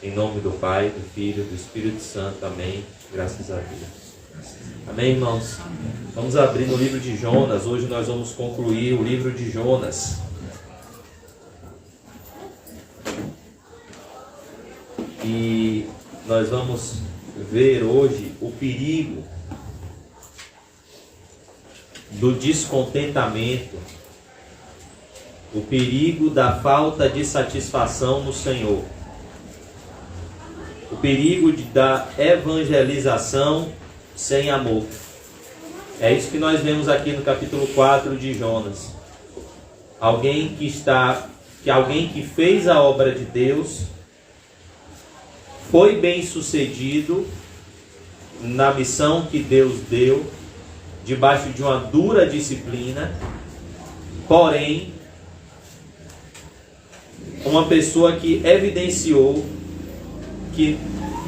Em nome do Pai, do Filho, do Espírito Santo. Amém. Graças a Deus. Amém, irmãos? Vamos abrir no livro de Jonas. Hoje nós vamos concluir o livro de Jonas. E nós vamos ver hoje o perigo do descontentamento, o perigo da falta de satisfação no Senhor, o perigo da evangelização sem amor. É isso que nós vemos aqui no capítulo 4 de Jonas. Alguém que fez a obra de Deus, foi bem sucedido na missão que Deus deu, debaixo de uma dura disciplina, porém, uma pessoa que evidenciou que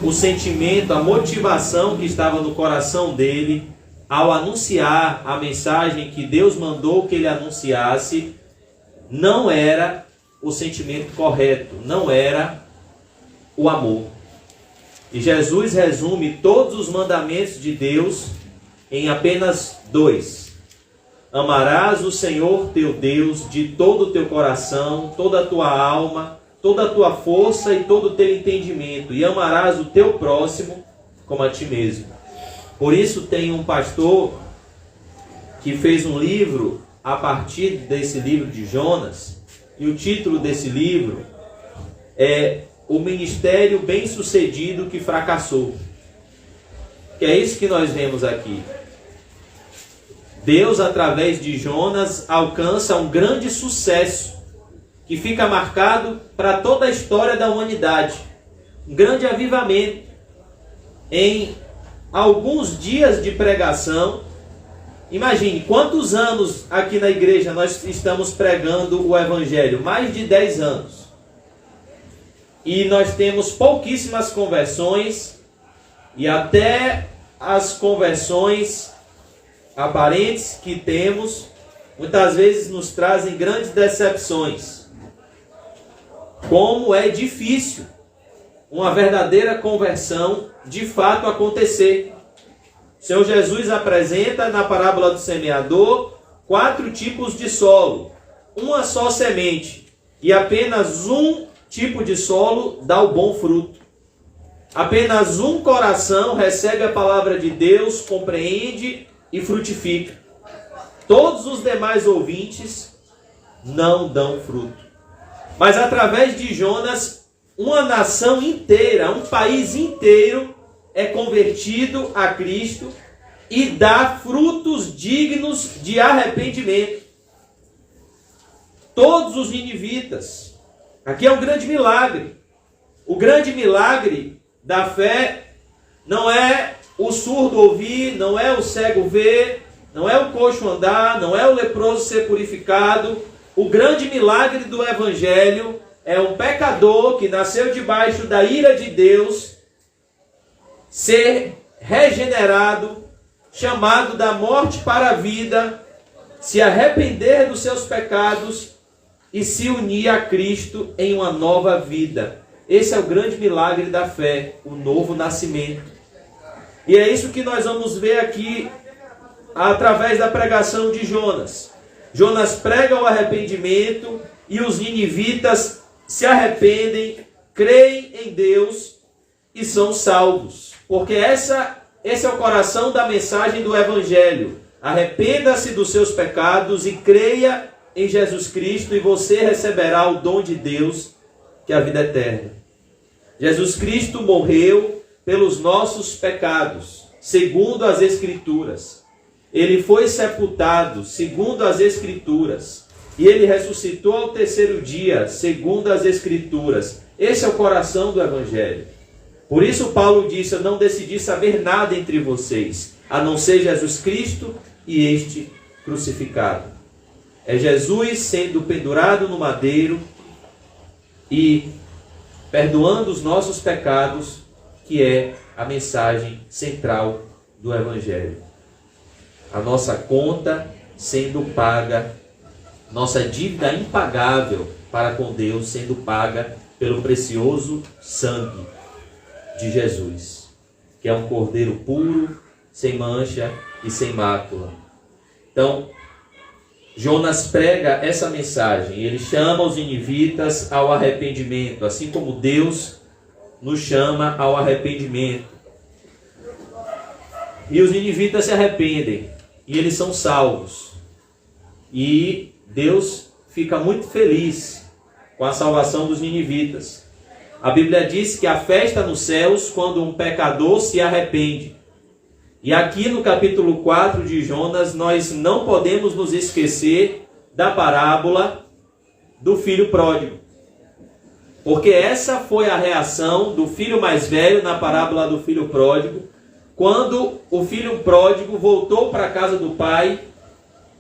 o sentimento, a motivação que estava no coração dele, ao anunciar a mensagem que Deus mandou que ele anunciasse, não era o sentimento correto, não era o amor. E Jesus resume todos os mandamentos de Deus em apenas 2. Amarás o Senhor teu Deus de todo o teu coração, toda a tua alma, toda a tua força e todo o teu entendimento. E amarás o teu próximo como a ti mesmo. Por isso tem um pastor que fez um livro a partir desse livro de Jonas. E o título desse livro é O Ministério Bem-Sucedido que Fracassou. Que é isso que nós vemos aqui. Deus, através de Jonas, alcança um grande sucesso que fica marcado para toda a história da humanidade. Um grande avivamento. Em alguns dias de pregação, imagine quantos anos aqui na igreja nós estamos pregando o Evangelho. Mais de 10 anos. E nós temos pouquíssimas conversões, e até as conversões aparentes que temos, muitas vezes nos trazem grandes decepções. Como é difícil uma verdadeira conversão de fato acontecer. O Senhor Jesus apresenta na parábola do semeador 4 tipos de solo, uma só semente, e apenas um tipo de solo dá o bom fruto. Apenas um coração recebe a palavra de Deus, compreende e frutifica. Todos os demais ouvintes não dão fruto. Mas através de Jonas, uma nação inteira, um país inteiro é convertido a Cristo e dá frutos dignos de arrependimento. Todos os ninivitas. Aqui é um grande milagre. O grande milagre da fé não é o surdo ouvir, não é o cego ver, não é o coxo andar, não é o leproso ser purificado. O grande milagre do Evangelho é um pecador que nasceu debaixo da ira de Deus ser regenerado, chamado da morte para a vida, se arrepender dos seus pecados e se unir a Cristo em uma nova vida. Esse é o grande milagre da fé, o novo nascimento. E é isso que nós vamos ver aqui através da pregação de Jonas. Jonas prega o arrependimento e os ninivitas se arrependem, creem em Deus e são salvos. Porque esse é o coração da mensagem do Evangelho. Arrependa-se dos seus pecados e creia em Jesus Cristo e você receberá o dom de Deus, que é a vida eterna. Jesus Cristo morreu pelos nossos pecados, segundo as Escrituras. Ele foi sepultado, segundo as Escrituras. E ele ressuscitou ao 3º dia, segundo as Escrituras. Esse é o coração do Evangelho. Por isso Paulo disse: eu não decidi saber nada entre vocês, a não ser Jesus Cristo e este crucificado. É Jesus sendo pendurado no madeiro e perdoando os nossos pecados, que é a mensagem central do Evangelho. A nossa conta sendo paga, nossa dívida impagável para com Deus sendo paga pelo precioso sangue de Jesus, que é um cordeiro puro, sem mancha e sem mácula. Então, Jonas prega essa mensagem, ele chama os ninivitas ao arrependimento, assim como Deus nos chama ao arrependimento. E os ninivitas se arrependem, e eles são salvos. E Deus fica muito feliz com a salvação dos ninivitas. A Bíblia diz que há festa nos céus quando um pecador se arrepende. E aqui no capítulo 4 de Jonas, nós não podemos nos esquecer da parábola do filho pródigo. Porque essa foi a reação do filho mais velho na parábola do filho pródigo, quando o filho pródigo voltou para a casa do pai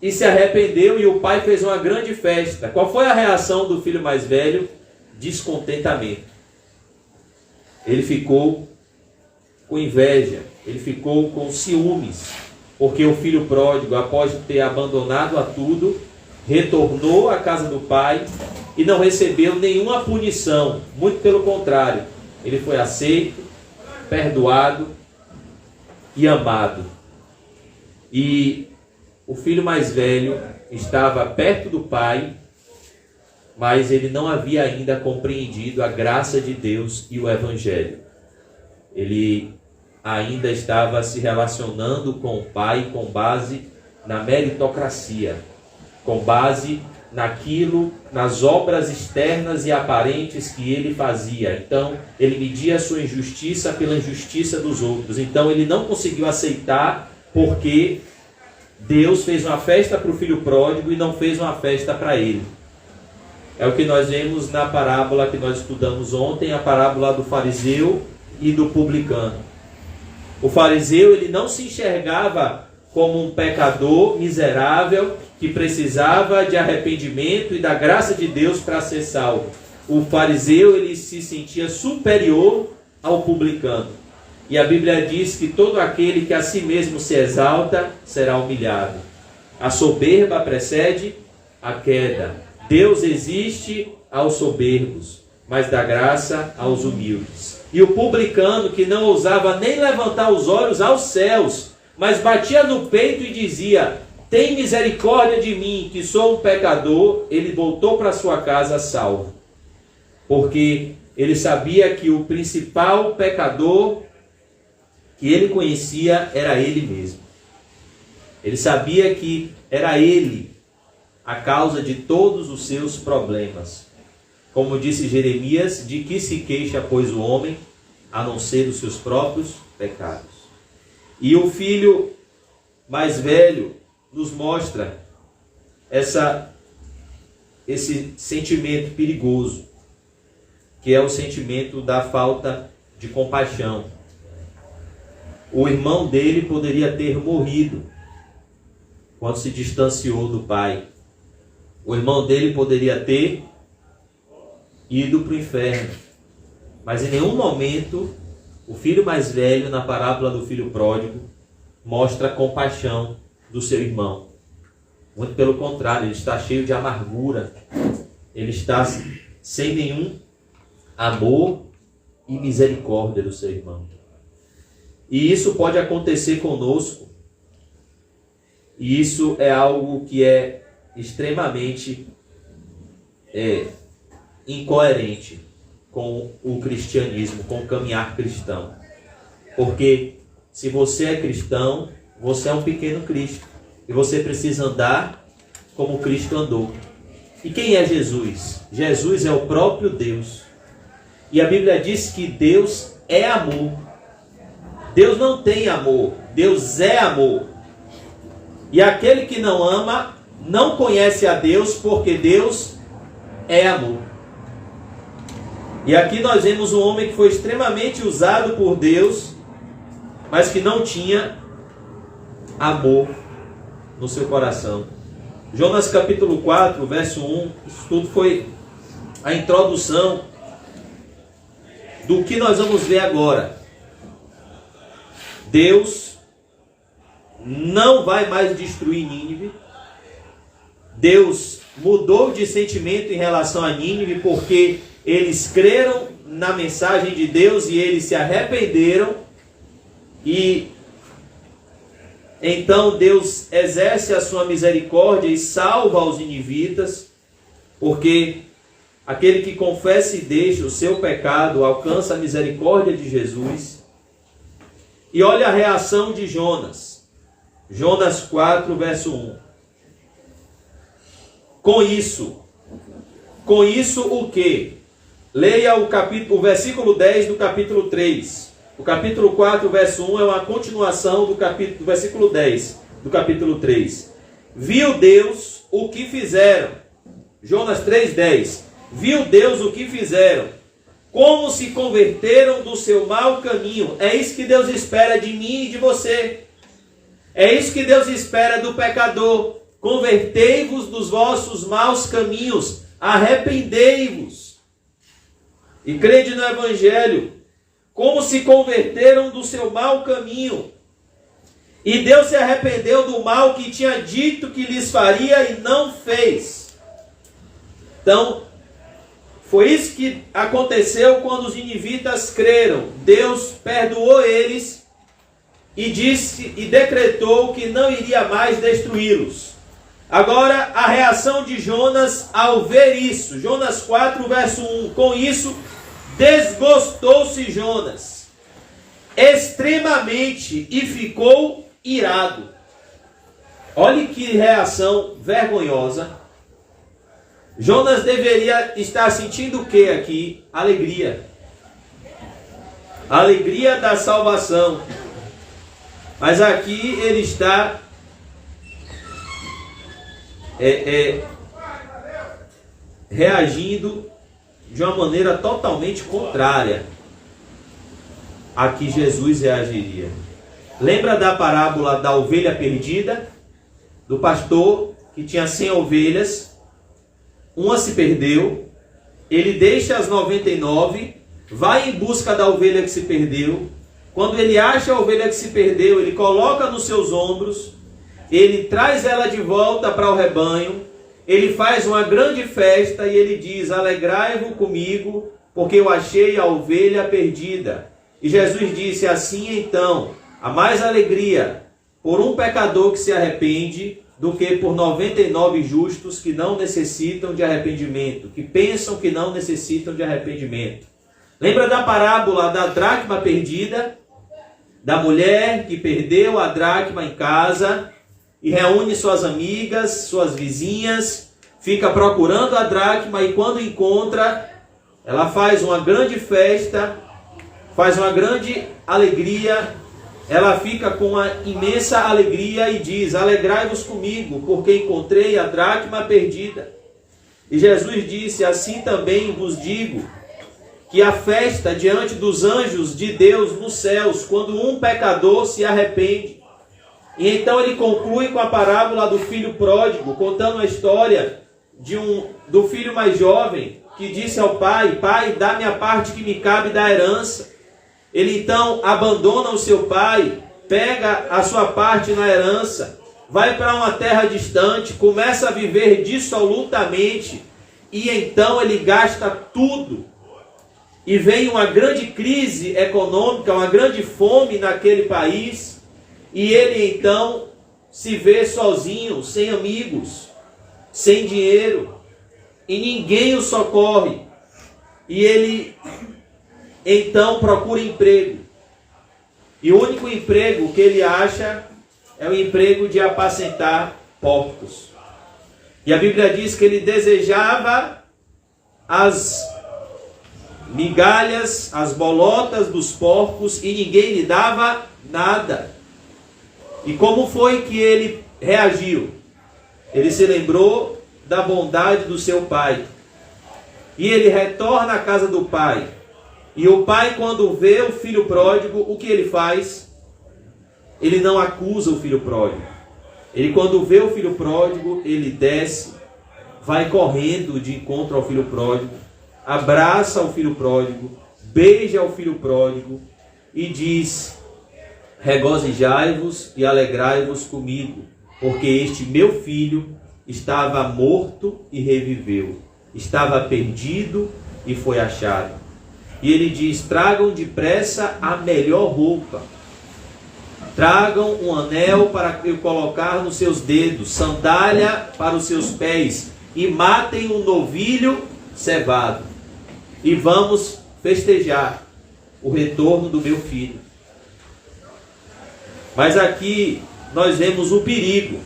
e se arrependeu e o pai fez uma grande festa. Qual foi a reação do filho mais velho? Descontentamento. Ele ficou com inveja, ele ficou com ciúmes, porque o filho pródigo, após ter abandonado a tudo, retornou à casa do pai e não recebeu nenhuma punição, muito pelo contrário, ele foi aceito, perdoado e amado. E o filho mais velho estava perto do pai, mas ele não havia ainda compreendido a graça de Deus e o evangelho. Ele ainda estava se relacionando com o pai com base na meritocracia, com base naquilo, nas obras externas e aparentes que ele fazia. Então, ele media a sua injustiça pela injustiça dos outros. Então, ele não conseguiu aceitar porque Deus fez uma festa para o filho pródigo e não fez uma festa para ele. É o que nós vemos na parábola que nós estudamos ontem, a parábola do fariseu e do publicano. O fariseu, ele não se enxergava como um pecador miserável que precisava de arrependimento e da graça de Deus para ser salvo. O fariseu, ele se sentia superior ao publicano. E a Bíblia diz que todo aquele que a si mesmo se exalta será humilhado. A soberba precede a queda. Deus existe aos soberbos, mas dá graça aos humildes. E o publicano, que não ousava nem levantar os olhos aos céus, mas batia no peito e dizia: tem misericórdia de mim, que sou um pecador, ele voltou para sua casa salvo. Porque ele sabia que o principal pecador que ele conhecia era ele mesmo. Ele sabia que era ele a causa de todos os seus problemas. Como disse Jeremias, de que se queixa, pois, o homem, a não ser dos seus próprios pecados. E o filho mais velho nos mostra esse sentimento perigoso, que é o sentimento da falta de compaixão. O irmão dele poderia ter morrido quando se distanciou do pai. O irmão dele poderia ter ido para o inferno. Mas em nenhum momento o filho mais velho, na parábola do filho pródigo, mostra compaixão do seu irmão. Muito pelo contrário, ele está cheio de amargura. Ele está sem nenhum amor e misericórdia do seu irmão. E isso pode acontecer conosco. E isso é algo que é extremamente incoerente com o cristianismo, com o caminhar cristão. Porque se você é cristão, você é um pequeno Cristo. E você precisa andar como Cristo andou. E quem é Jesus? Jesus é o próprio Deus. E a Bíblia diz que Deus é amor. Deus não tem amor, Deus é amor. E aquele que não ama não conhece a Deus, porque Deus é amor. E aqui nós vemos um homem que foi extremamente usado por Deus, mas que não tinha amor no seu coração. Jonas capítulo 4, verso 1, isso tudo foi a introdução do que nós vamos ver agora. Deus não vai mais destruir Nínive. Deus mudou de sentimento em relação a Nínive, porque eles creram na mensagem de Deus e eles se arrependeram, e então Deus exerce a sua misericórdia e salva os ninivitas, porque aquele que confessa e deixa o seu pecado alcança a misericórdia de Jesus. E olha a reação de Jonas. Jonas 4, verso 1. Com isso o quê? Leia o versículo 10 do capítulo 3. O capítulo 4, verso 1 é uma continuação do versículo 10 do capítulo 3. Viu Deus o que fizeram. Jonas 3,10. Viu Deus o que fizeram, como se converteram do seu mau caminho. É isso que Deus espera de mim e de você. É isso que Deus espera do pecador. Convertei-vos dos vossos maus caminhos, arrependei-vos e crede no Evangelho. Como se converteram do seu mau caminho. E Deus se arrependeu do mal que tinha dito que lhes faria e não fez. Então, foi isso que aconteceu quando os ninivitas creram. Deus perdoou eles e disse e decretou que não iria mais destruí-los. Agora, a reação de Jonas ao ver isso. Jonas 4, verso 1. Com isso, desgostou-se Jonas extremamente e ficou irado. Olhe que reação vergonhosa. Jonas deveria estar sentindo o que aqui? Alegria. Alegria da salvação. Mas aqui ele está reagindo de uma maneira totalmente contrária a que Jesus reagiria. Lembra da parábola da ovelha perdida? Do pastor que tinha 100 ovelhas, uma se perdeu, ele deixa as 99, vai em busca da ovelha que se perdeu. Quando ele acha a ovelha que se perdeu, ele coloca nos seus ombros, ele traz ela de volta para o rebanho, ele faz uma grande festa e ele diz: alegrai-vos comigo, porque eu achei a ovelha perdida. E Jesus disse: assim então, há mais alegria por um pecador que se arrepende do que por 99 justos que não necessitam de arrependimento, que pensam que não necessitam de arrependimento. Lembra da parábola da dracma perdida? Da mulher que perdeu a dracma em casa e reúne suas amigas, suas vizinhas, fica procurando a dracma e quando encontra, ela faz uma grande festa, faz uma grande alegria, ela fica com uma imensa alegria e diz: alegrai-vos comigo, porque encontrei a dracma perdida. E Jesus disse: assim também vos digo, que a festa diante dos anjos de Deus nos céus, quando um pecador se arrepende. E então ele conclui com a parábola do filho pródigo, contando a história do filho mais jovem, que disse ao pai: pai, dá-me a parte que me cabe da herança. Ele então abandona o seu pai, pega a sua parte na herança, vai para uma terra distante, começa a viver dissolutamente, e então ele gasta tudo. E vem uma grande crise econômica, uma grande fome naquele país, e ele então se vê sozinho, sem amigos, sem dinheiro, e ninguém o socorre. E ele então procura emprego. E o único emprego que ele acha é o emprego de apacentar porcos. E a Bíblia diz que ele desejava as migalhas, as bolotas dos porcos, e ninguém lhe dava nada. E como foi que ele reagiu? Ele se lembrou da bondade do seu pai. E ele retorna à casa do pai. E o pai, quando vê o filho pródigo, o que ele faz? Ele não acusa o filho pródigo. Ele, quando vê o filho pródigo, ele desce, vai correndo de encontro ao filho pródigo, abraça o filho pródigo, beija o filho pródigo e diz: regozijai-vos e alegrai-vos comigo, porque este meu filho estava morto e reviveu, estava perdido e foi achado. E ele diz: tragam depressa a melhor roupa, tragam um anel para eu colocar nos seus dedos, sandália para os seus pés, e matem um novilho cevado, e vamos festejar o retorno do meu filho. Mas aqui nós vemos o perigo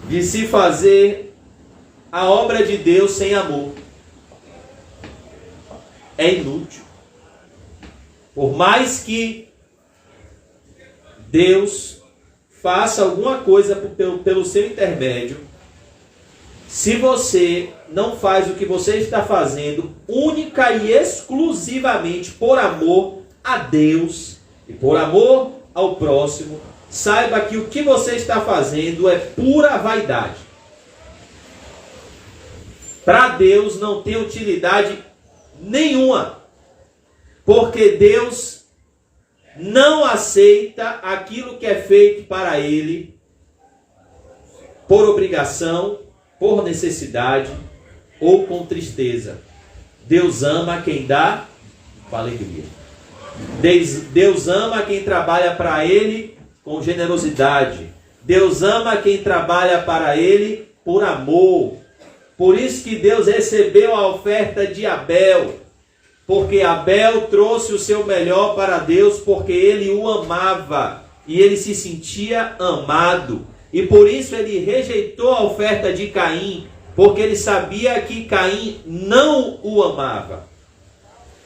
de se fazer a obra de Deus sem amor. É inútil. Por mais que Deus faça alguma coisa pelo seu intermédio, se você não faz o que você está fazendo única e exclusivamente por amor a Deus e por amor ao próximo, saiba que o que você está fazendo é pura vaidade. Para Deus não tem utilidade nenhuma, porque Deus não aceita aquilo que é feito para Ele por obrigação, por necessidade ou com tristeza. Deus ama quem dá com alegria. Deus ama quem trabalha para Ele com generosidade. Deus ama quem trabalha para Ele por amor. Por isso que Deus recebeu a oferta de Abel, porque Abel trouxe o seu melhor para Deus, porque ele o amava e ele se sentia amado. E por isso ele rejeitou a oferta de Caim, porque ele sabia que Caim não o amava.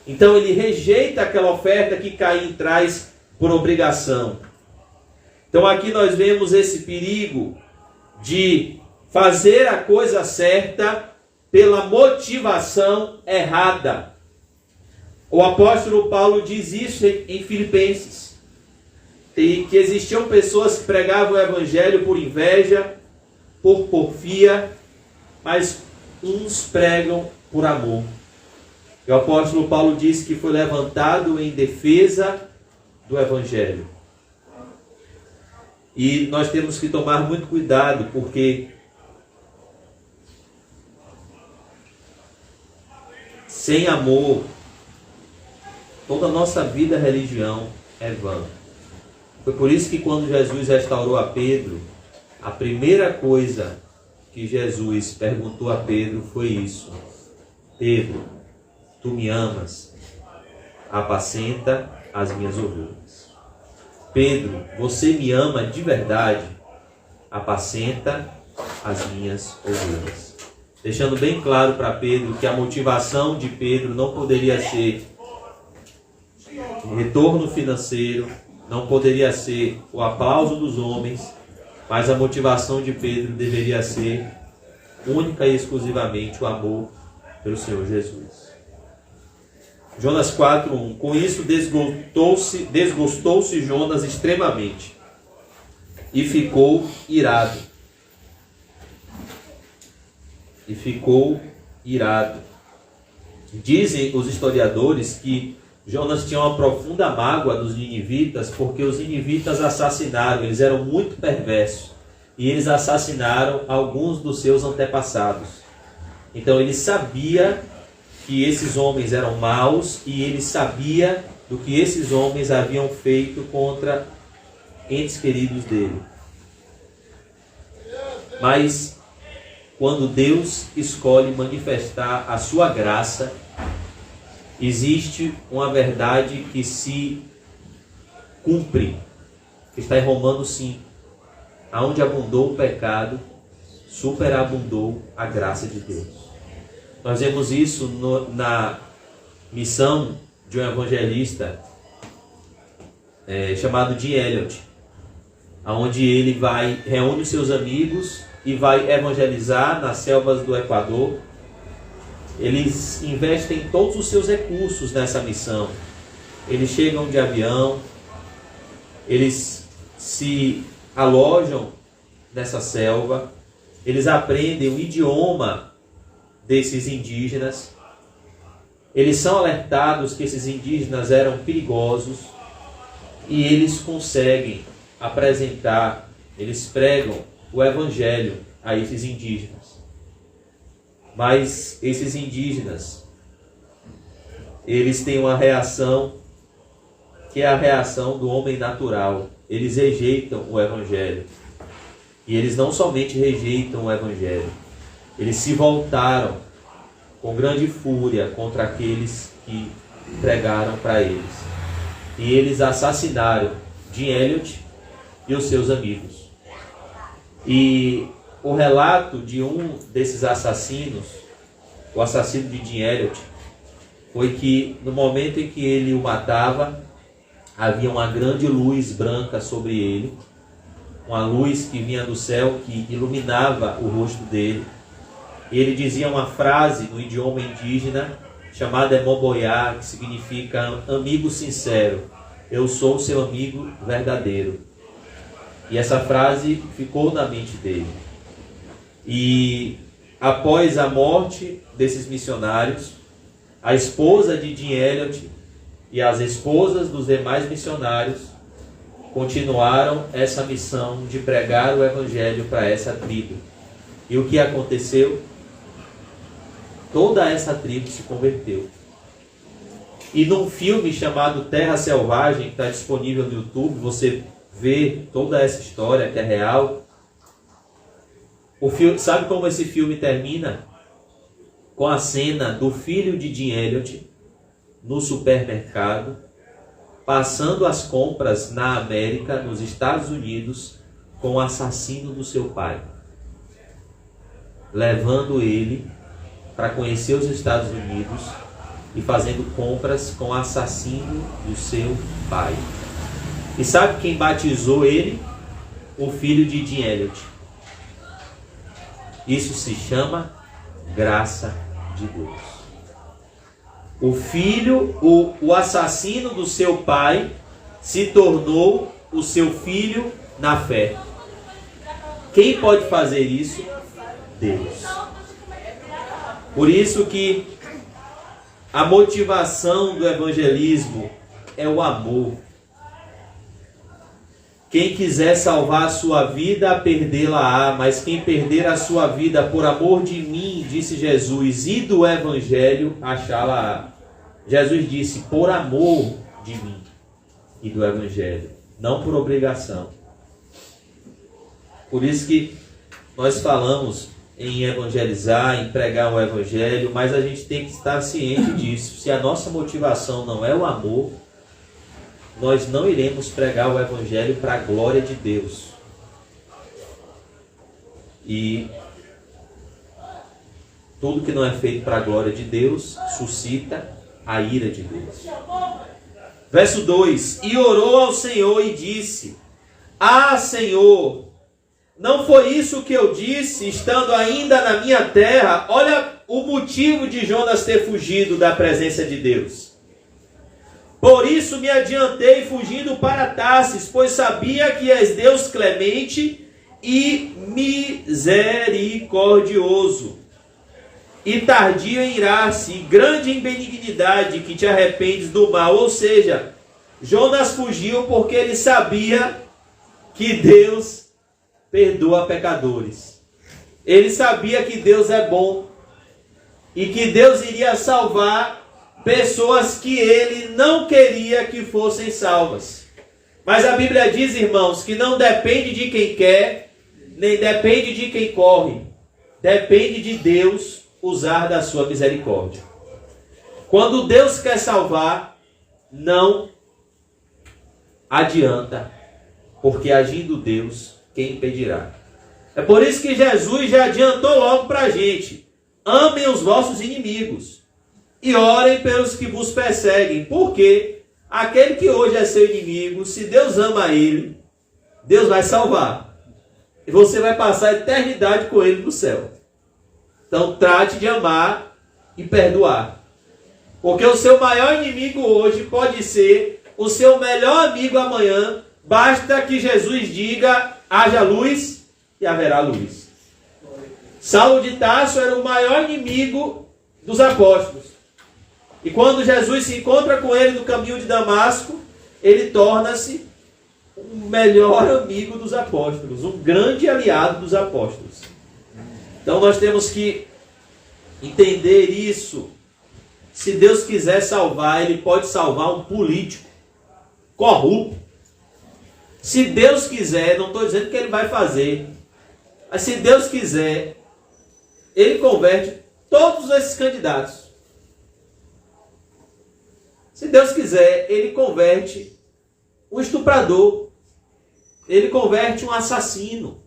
Então ele rejeita aquela oferta que Caim traz por obrigação. Então aqui nós vemos esse perigo de fazer a coisa certa pela motivação errada. O apóstolo Paulo diz isso em Filipenses. E que existiam pessoas que pregavam o evangelho por inveja, por porfia, mas uns pregam por amor. E o apóstolo Paulo diz que foi levantado em defesa do evangelho. E nós temos que tomar muito cuidado, porque sem amor, toda a nossa vida religião é vã. Foi por isso que quando Jesus restaurou a Pedro, a primeira coisa que Jesus perguntou a Pedro foi isso: Pedro, tu me amas? Apacenta as minhas ovelhas. Pedro, você me ama de verdade? Apacenta as minhas ovelhas. Deixando bem claro para Pedro que a motivação de Pedro não poderia ser retorno financeiro, não poderia ser o aplauso dos homens, mas a motivação de Pedro deveria ser única e exclusivamente o amor pelo Senhor Jesus. Jonas 4:1. Com isso desgostou-se Jonas extremamente e ficou irado. Dizem os historiadores que Jonas tinha uma profunda mágoa dos ninivitas, porque os ninivitas assassinaram, eles eram muito perversos, e eles assassinaram alguns dos seus antepassados. Então ele sabia que esses homens eram maus, e ele sabia do que esses homens haviam feito contra entes queridos dele. Mas quando Deus escolhe manifestar a sua graça, existe uma verdade que se cumpre, que está em Romanos 5. Aonde abundou o pecado, superabundou a graça de Deus. Nós vemos isso na missão de um evangelista chamado Jim Elliot, onde ele reúne os seus amigos e vai evangelizar nas selvas do Equador. Eles investem todos os seus recursos nessa missão. Eles chegam de avião, eles se alojam nessa selva, eles aprendem o idioma desses indígenas, eles são alertados que esses indígenas eram perigosos e eles conseguem apresentar, eles pregam o evangelho a esses indígenas. Mas esses indígenas eles têm uma reação que é a reação do homem natural. Eles rejeitam o Evangelho. E eles não somente rejeitam o Evangelho, eles se voltaram com grande fúria contra aqueles que pregaram para eles. E eles assassinaram Jim Elliot e os seus amigos. E o relato de um desses assassinos, o assassino de Jim Elliot, foi que no momento em que ele o matava, havia uma grande luz branca sobre ele, uma luz que vinha do céu, que iluminava o rosto dele. E ele dizia uma frase no idioma indígena, chamada Emoboiá, que significa amigo sincero. Eu sou seu amigo verdadeiro. E essa frase ficou na mente dele. E após a morte desses missionários, a esposa de Jim Elliot e as esposas dos demais missionários continuaram essa missão de pregar o Evangelho para essa tribo. E o que aconteceu? Toda essa tribo se converteu. E num filme chamado Terra Selvagem, que está disponível no YouTube, você vê toda essa história que é real. O filme, sabe como esse filme termina? Com a cena do filho de Jim Elliot no supermercado, passando as compras na América, nos Estados Unidos, com o assassino do seu pai, levando ele para conhecer os Estados Unidos e fazendo compras com o assassino do seu pai. E sabe quem batizou ele? O filho de Jim Elliot. Isso se chama graça de Deus. O filho, o assassino do seu pai, se tornou o seu filho na fé. Quem pode fazer isso? Deus. Por isso que a motivação do evangelismo é o amor. Quem quiser salvar a sua vida, perdê-la-á, mas quem perder a sua vida por amor de mim, disse Jesus, e do Evangelho, achá-la-á. Jesus disse, por amor de mim e do Evangelho, não por obrigação. Por isso que nós falamos em evangelizar, em pregar o Evangelho, mas a gente tem que estar ciente disso. Se a nossa motivação não é o amor, nós não iremos pregar o Evangelho para a glória de Deus. E tudo que não é feito para a glória de Deus suscita a ira de Deus. Verso 2: E orou ao Senhor e disse: Ah, Senhor, não foi isso que eu disse, estando ainda na minha terra? Olha o motivo de Jonas ter fugido da presença de Deus. Por isso me adiantei fugindo para Tarsis, pois sabia que és Deus clemente e misericordioso, e tardio em irar-se, e grande em benignidade, que te arrependes do mal. Ou seja, Jonas fugiu porque ele sabia que Deus perdoa pecadores. Ele sabia que Deus é bom e que Deus iria salvar pessoas que ele não queria que fossem salvas. Mas a Bíblia diz, irmãos, que não depende de quem quer, nem depende de quem corre. Depende de Deus usar da sua misericórdia. Quando Deus quer salvar, não adianta, porque agindo Deus, quem impedirá? É por isso que Jesus já adiantou logo para a gente: amem os vossos inimigos e orem pelos que vos perseguem. Porque aquele que hoje é seu inimigo, se Deus ama ele, Deus vai salvar. E você vai passar a eternidade com ele no céu. Então trate de amar e perdoar. Porque o seu maior inimigo hoje pode ser o seu melhor amigo amanhã. Basta que Jesus diga: haja luz e haverá luz. Saulo de Tarso era o maior inimigo dos apóstolos. E quando Jesus se encontra com ele no caminho de Damasco, ele torna-se o melhor amigo dos apóstolos, um grande aliado dos apóstolos. Então nós temos que entender isso. se Deus quiser salvar, Ele pode salvar um político corrupto. Se Deus quiser, não estou dizendo que Ele vai fazer, mas se Deus quiser, Ele converte todos esses candidatos. Se Deus quiser, Ele converte um estuprador. Ele converte um assassino.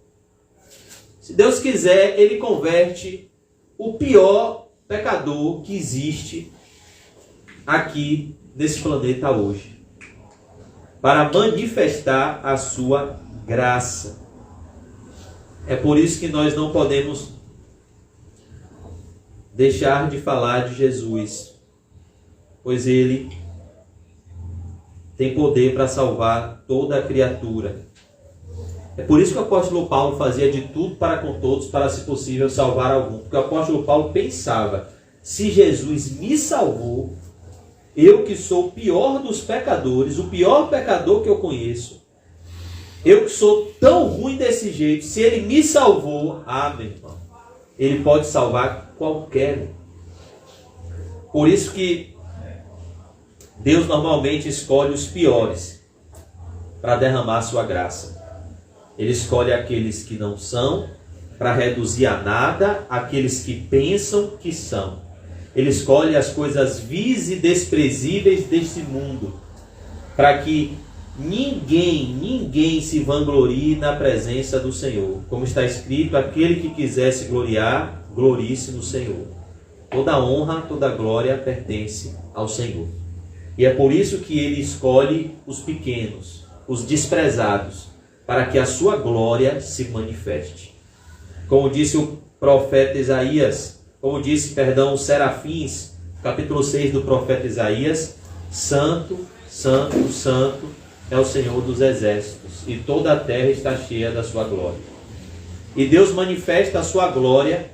Se Deus quiser, Ele converte o pior pecador que existe aqui nesse planeta hoje, para manifestar a sua graça. É por isso que nós não podemos deixar de falar de Jesus, pois Ele tem poder para salvar toda a criatura. É por isso que o apóstolo Paulo fazia de tudo para com todos, para, se possível, salvar algum. Porque o apóstolo Paulo pensava, se Jesus me salvou, eu que sou o pior dos pecadores, o pior pecador que eu conheço, eu que sou tão ruim desse jeito, se Ele me salvou, meu irmão, Ele pode salvar qualquer um. Por isso que Deus normalmente escolhe os piores para derramar sua graça. Ele escolhe aqueles que não são, para reduzir a nada aqueles que pensam que são. Ele escolhe as coisas vis e desprezíveis deste mundo, para que ninguém se vanglorie na presença do Senhor. Como está escrito, aquele que quiser se gloriar, glorie-se no Senhor. Toda honra, toda glória pertence ao Senhor. E é por isso que Ele escolhe os pequenos, os desprezados, para que a sua glória se manifeste. Como disse o profeta Isaías, os serafins, capítulo 6 do profeta Isaías, Santo, Santo, Santo é o Senhor dos exércitos, e toda a terra está cheia da sua glória. E Deus manifesta a sua glória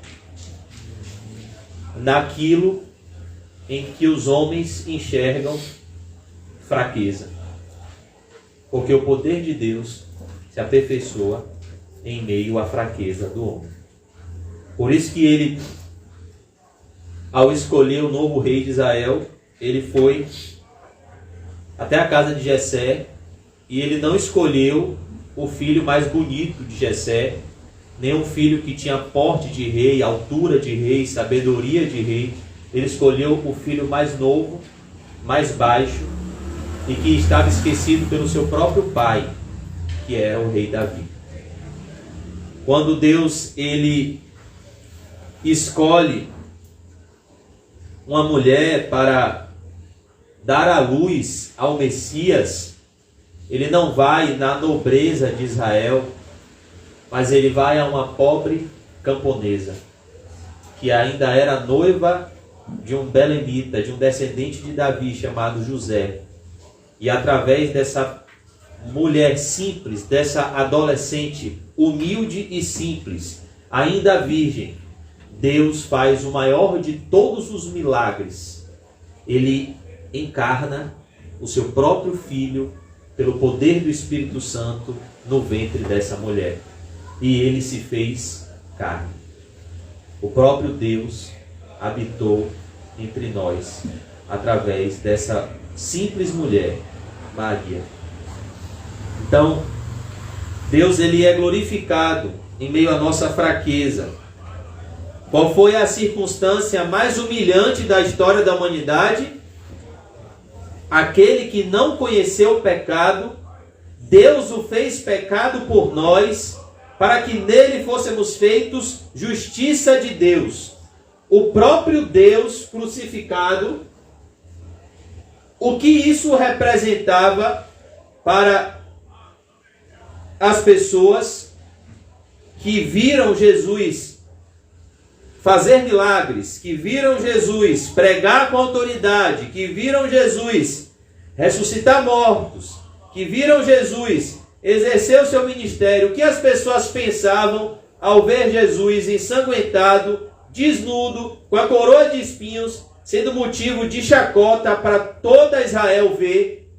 naquilo em que os homens enxergam fraqueza. Porque o poder de Deus se aperfeiçoa em meio à fraqueza do homem. Por isso que Ele, ao escolher o novo rei de Israel, Ele foi até a casa de Jessé, e Ele não escolheu o filho mais bonito de Jessé, nem um filho que tinha porte de rei, altura de rei, sabedoria de rei. Ele escolheu o filho mais novo, mais baixo, e que estava esquecido pelo seu próprio pai, que era o rei Davi. Quando Deus, Ele escolhe uma mulher para dar à luz ao Messias, Ele não vai na nobreza de Israel, mas Ele vai a uma pobre camponesa, que ainda era noiva de um belemita, de um descendente de Davi, chamado José. E através dessa mulher simples, dessa adolescente humilde e simples, ainda virgem, Deus faz o maior de todos os milagres. Ele encarna o seu próprio Filho pelo poder do Espírito Santo no ventre dessa mulher. E Ele se fez carne. O próprio Deus habitou entre nós através dessa simples mulher, Maria. Então, Deus, Ele é glorificado em meio à nossa fraqueza. Qual foi a circunstância mais humilhante da história da humanidade? Aquele que não conheceu o pecado, Deus o fez pecado por nós, para que nele fôssemos feitos justiça de Deus. O próprio Deus crucificado. O que isso representava para as pessoas que viram Jesus fazer milagres, que viram Jesus pregar com autoridade, que viram Jesus ressuscitar mortos, que viram Jesus exercer o seu ministério? O que as pessoas pensavam ao ver Jesus ensanguentado, desnudo, com a coroa de espinhos, sendo motivo de chacota para toda Israel ver?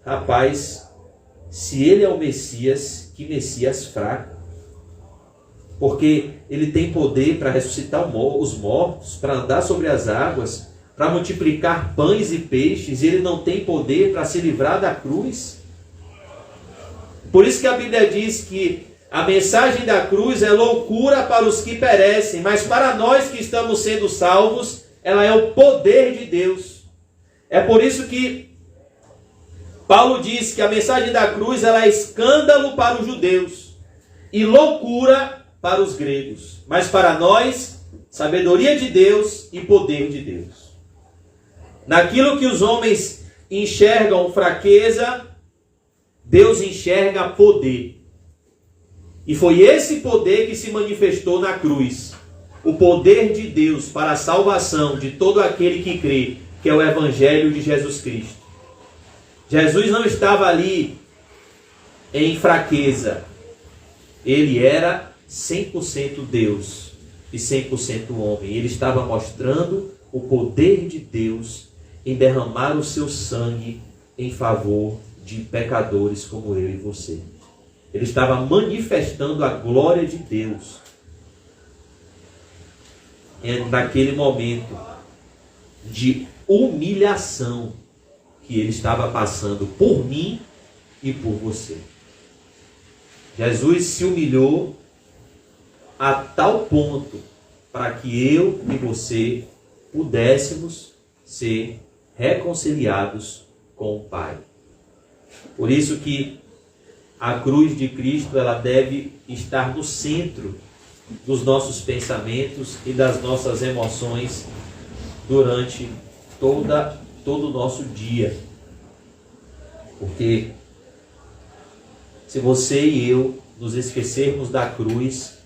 Rapaz, se Ele é o Messias, que Messias fraco. Porque Ele tem poder para ressuscitar os mortos, para andar sobre as águas, para multiplicar pães e peixes, e ele não tem poder para se livrar da cruz? Por isso que a Bíblia diz que a mensagem da cruz é loucura para os que perecem, mas para nós que estamos sendo salvos, ela é o poder de Deus. É por isso que Paulo diz que a mensagem da cruz ela é escândalo para os judeus e loucura para os gregos. Mas para nós, sabedoria de Deus e poder de Deus. Naquilo que os homens enxergam fraqueza, Deus enxerga poder. E foi esse poder que se manifestou na cruz. O poder de Deus para a salvação de todo aquele que crê, que é o Evangelho de Jesus Cristo. Jesus não estava ali em fraqueza. Ele era 100% Deus e 100% homem. Ele estava mostrando o poder de Deus em derramar o seu sangue em favor de pecadores como eu e você. Ele estava manifestando a glória de Deus naquele momento de humilhação que ele estava passando por mim e por você. Jesus se humilhou a tal ponto para que eu e você pudéssemos ser reconciliados com o Pai. Por isso que a cruz de Cristo ela deve estar no centro dos nossos pensamentos e das nossas emoções durante todo o nosso dia. Porque se você e eu nos esquecermos da cruz,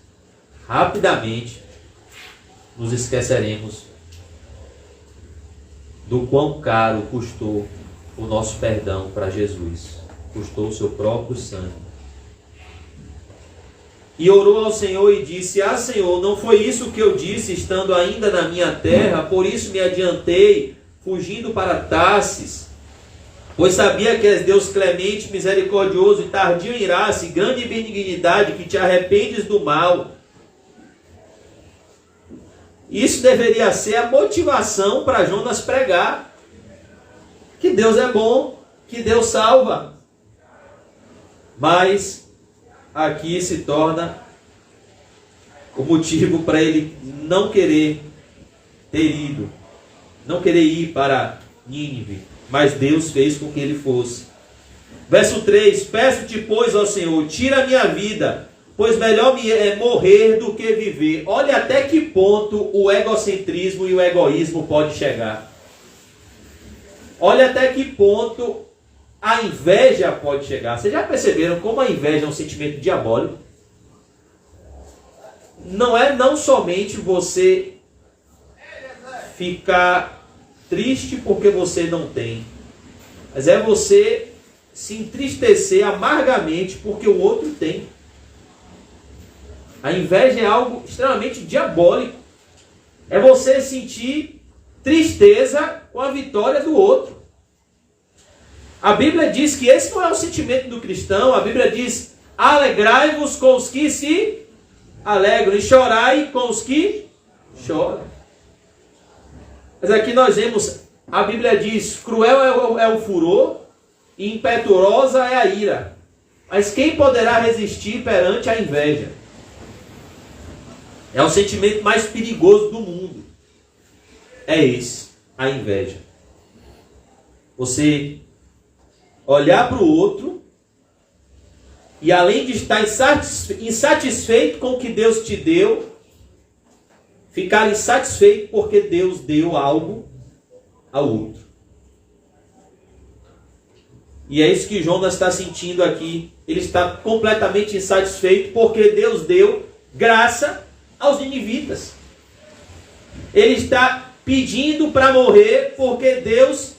rapidamente nos esqueceremos do quão caro custou o nosso perdão para Jesus. Custou o seu próprio sangue. E orou ao Senhor e disse: Ah, Senhor, não foi isso que eu disse estando ainda na minha terra, por isso me adiantei, fugindo para Tarsis, pois sabia que és Deus clemente, misericordioso e tardio em ira-se, grande benignidade, que te arrependes do mal. Isso deveria ser a motivação para Jonas pregar. Que Deus é bom, que Deus salva. Mas aqui se torna o motivo para ele não querer ter ido, não querer ir para Nínive. Mas Deus fez com que ele fosse. Verso 3: Peço-te, pois, ó Senhor, tira a minha vida, pois melhor me é morrer do que viver. Olha até que ponto o egocentrismo e o egoísmo pode chegar. Olha até que ponto a inveja pode chegar. Vocês já perceberam como a inveja é um sentimento diabólico? Não é não somente você ficar triste porque você não tem, mas é você se entristecer amargamente porque o outro tem. A inveja é algo extremamente diabólico. É você sentir tristeza com a vitória do outro. A Bíblia diz que esse não é o sentimento do cristão. A Bíblia diz: alegrai-vos com os que se alegram e chorai com os que choram. Mas aqui nós vemos, a Bíblia diz: cruel é o furor e impetuosa é a ira. Mas quem poderá resistir perante a inveja? É o sentimento mais perigoso do mundo. É esse, a inveja. Você olhar para o outro e, além de estar insatisfeito com o que Deus te deu, ficar insatisfeito porque Deus deu algo ao outro. E é isso que Jonas está sentindo aqui. Ele está completamente insatisfeito porque Deus deu graça aos ninivitas. Ele está pedindo para morrer porque Deus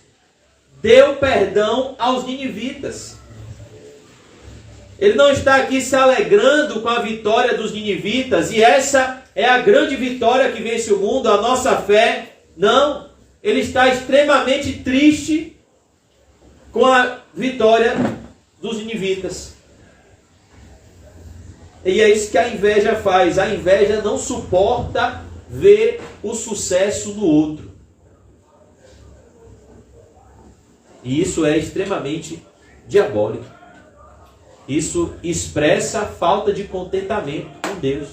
deu perdão aos ninivitas. Ele não está aqui se alegrando com a vitória dos ninivitas, e essa é a grande vitória que vence o mundo, a nossa fé. Não, ele está extremamente triste com a vitória dos ninivitas. E é isso que a inveja faz. A inveja não suporta ver o sucesso do outro. E isso é extremamente diabólico. Isso expressa a falta de contentamento com Deus.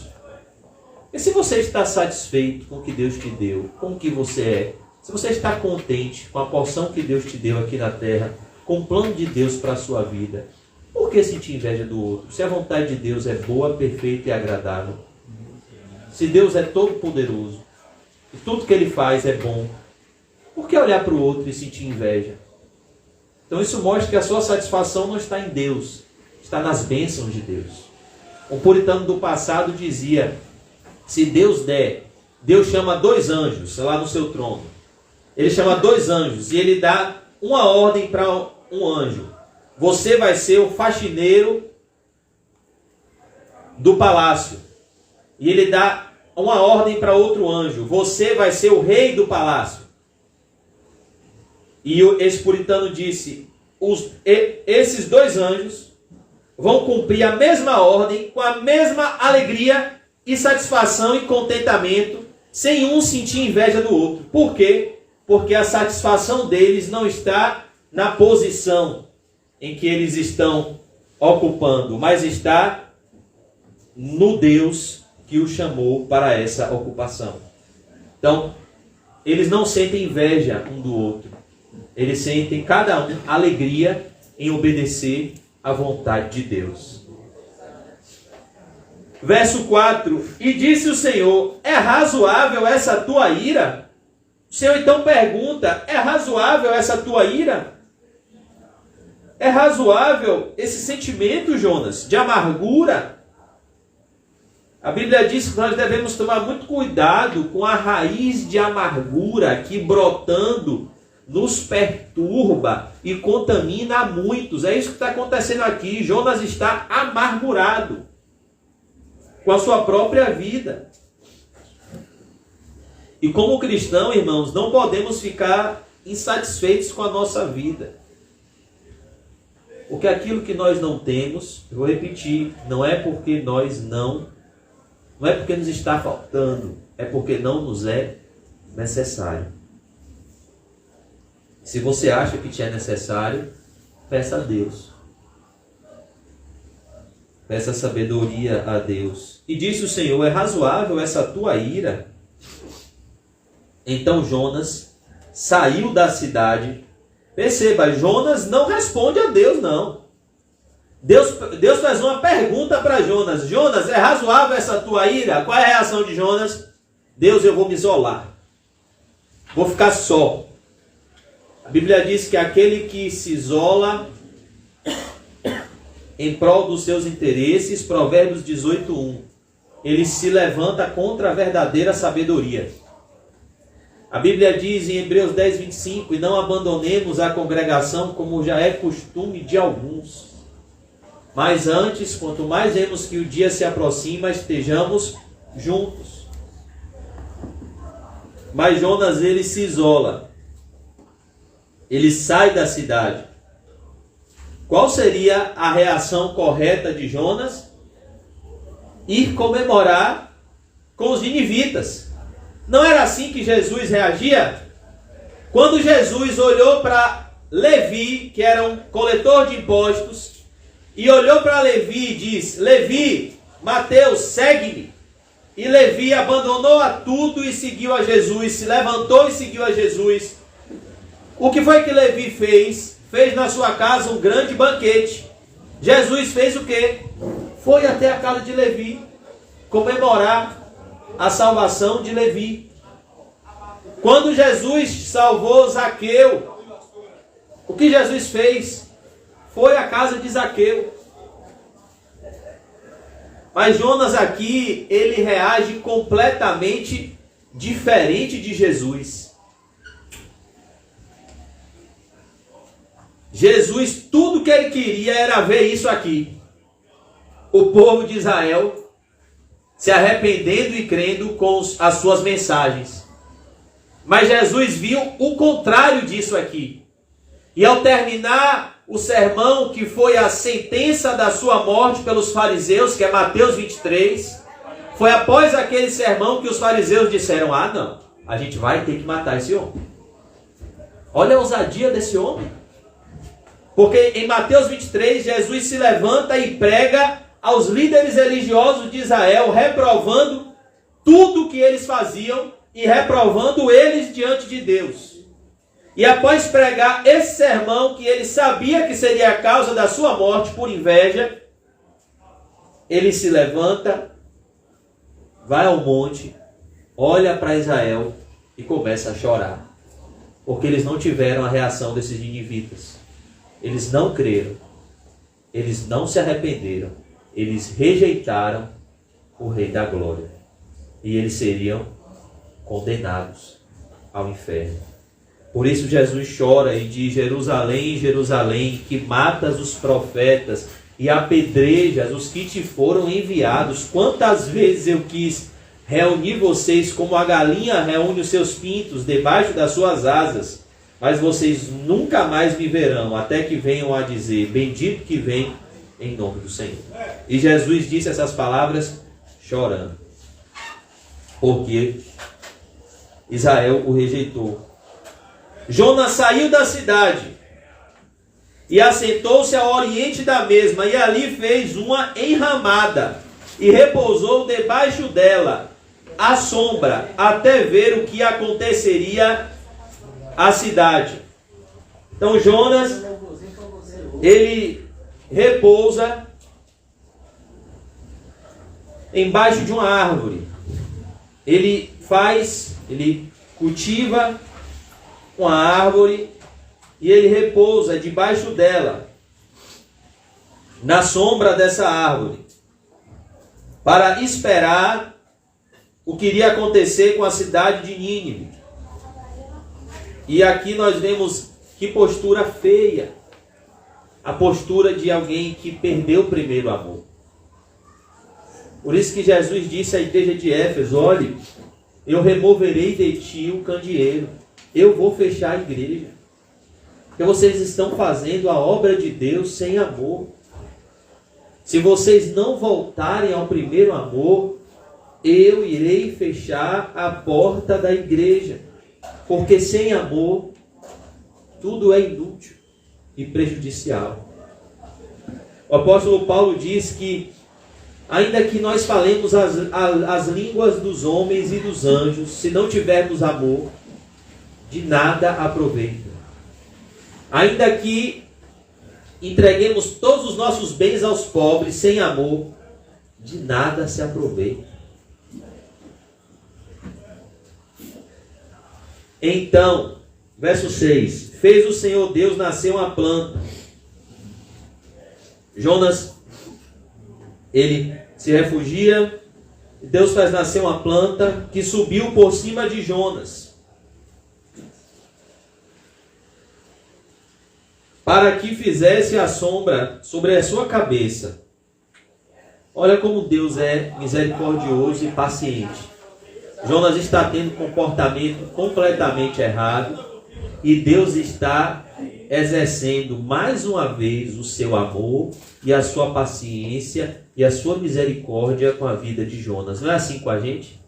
E se você está satisfeito com o que Deus te deu, com o que você é, se você está contente com a porção que Deus te deu aqui na terra, com o plano de Deus para a sua vida, por que sentir inveja do outro? Se a vontade de Deus é boa, perfeita e agradável, se Deus é todo poderoso e tudo que Ele faz é bom, por que olhar para o outro e sentir inveja? Então isso mostra que a sua satisfação não está em Deus, está nas bênçãos de Deus. Um puritano do passado dizia, se Deus der, Deus chama 2 anjos lá no seu trono. Ele chama 2 anjos e ele dá uma ordem para um anjo. Você vai ser o faxineiro do palácio. E ele dá uma ordem para outro anjo. Você vai ser o rei do palácio. E esse puritano disse, esses 2 anjos vão cumprir a mesma ordem, com a mesma alegria e satisfação e contentamento, sem um sentir inveja do outro. Por quê? Porque a satisfação deles não está na posição em que eles estão ocupando, mas está no Deus que o chamou para essa ocupação. Então, eles não sentem inveja um do outro. Eles sentem, cada um, alegria em obedecer à vontade de Deus. Verso 4. E disse o Senhor, é razoável essa tua ira? O Senhor então pergunta, é razoável essa tua ira? É razoável esse sentimento, Jonas, de amargura? A Bíblia diz que nós devemos tomar muito cuidado com a raiz de amargura que brotando nos perturba e contamina a muitos. É isso que está acontecendo aqui. Jonas está amargurado com a sua própria vida. E como cristão, irmãos, não podemos ficar insatisfeitos com a nossa vida. Porque aquilo que nós não temos, eu vou repetir, não é porque não é porque nos está faltando, é porque não nos é necessário. Se você acha que te é necessário, peça a Deus. Peça sabedoria a Deus. E disse o Senhor, é razoável essa tua ira? Então Jonas saiu da cidade. Perceba, Jonas não responde a Deus, não. Deus faz uma pergunta para Jonas. Jonas, é razoável essa tua ira? Qual é a reação de Jonas? Deus, eu vou me isolar. Vou ficar só. A Bíblia diz que aquele que se isola em prol dos seus interesses, Provérbios 18:1, ele se levanta contra a verdadeira sabedoria. A Bíblia diz em Hebreus 10:25, e não abandonemos a congregação como já é costume de alguns. Mas antes, quanto mais vemos que o dia se aproxima, estejamos juntos. Mas Jonas, ele se isola. Ele sai da cidade. Qual seria a reação correta de Jonas? Ir comemorar com os ninivitas. Não era assim que Jesus reagia? Quando Jesus olhou para Levi, que era um coletor de impostos, e olhou para Levi e disse, Levi, Mateus, segue-me. E Levi abandonou a tudo e seguiu a Jesus, se levantou e seguiu a Jesus. O que foi que Levi fez? Fez na sua casa um grande banquete. Jesus fez o quê? Foi até a casa de Levi comemorar a salvação de Levi. Quando Jesus salvou Zaqueu, o que Jesus fez? Foi à casa de Zaqueu. Mas Jonas aqui, ele reage completamente diferente de Jesus. Jesus, tudo que ele queria era ver isso aqui. O povo de Israel se arrependendo e crendo com as suas mensagens. Mas Jesus viu o contrário disso aqui. E ao terminar o sermão, que foi a sentença da sua morte pelos fariseus, que é Mateus 23, foi após aquele sermão que os fariseus disseram, não, a gente vai ter que matar esse homem. Olha a ousadia desse homem. Porque em Mateus 23, Jesus se levanta e prega aos líderes religiosos de Israel, reprovando tudo o que eles faziam e reprovando eles diante de Deus. E após pregar esse sermão, que ele sabia que seria a causa da sua morte por inveja, ele se levanta, vai ao monte, olha para Israel e começa a chorar. Porque eles não tiveram a reação desses ninivitas. Eles não creram. Eles não se arrependeram. Eles rejeitaram o Rei da Glória. E eles seriam condenados ao inferno. Por isso Jesus chora e diz: Jerusalém, Jerusalém, que matas os profetas e apedrejas os que te foram enviados. Quantas vezes eu quis reunir vocês como a galinha reúne os seus pintos debaixo das suas asas, mas vocês nunca mais me verão, até que venham a dizer: bendito que vem em nome do Senhor. E Jesus disse essas palavras chorando, porque Israel o rejeitou. Jonas saiu da cidade e assentou-se ao oriente da mesma, e ali fez uma enramada e repousou debaixo dela à sombra, até ver o que aconteceria à cidade. Então Jonas, ele repousa embaixo de uma árvore. Ele cultiva uma árvore e ele repousa debaixo dela, na sombra dessa árvore, para esperar o que iria acontecer com a cidade de Nínive. E aqui nós vemos que postura feia, a postura de alguém que perdeu o primeiro amor. Por isso que Jesus disse à igreja de Éfeso: olhe, eu removerei de ti o candeeiro, eu vou fechar a igreja, porque vocês estão fazendo a obra de Deus sem amor. Se vocês não voltarem ao primeiro amor, eu irei fechar a porta da igreja, porque sem amor tudo é inútil e prejudicial. O apóstolo Paulo diz que ainda que nós falemos as línguas dos homens e dos anjos, se não tivermos amor, de nada aproveita. Ainda que entreguemos todos os nossos bens aos pobres, sem amor, de nada se aproveita. Então, verso 6, fez o Senhor Deus nascer uma planta. Jonas, ele se refugia, Deus faz nascer uma planta que subiu por cima de Jonas, para que fizesse a sombra sobre a sua cabeça. Olha como Deus é misericordioso e paciente. Jonas está tendo comportamento completamente errado e Deus está exercendo mais uma vez o seu amor e a sua paciência e a sua misericórdia com a vida de Jonas. Não é assim com a gente?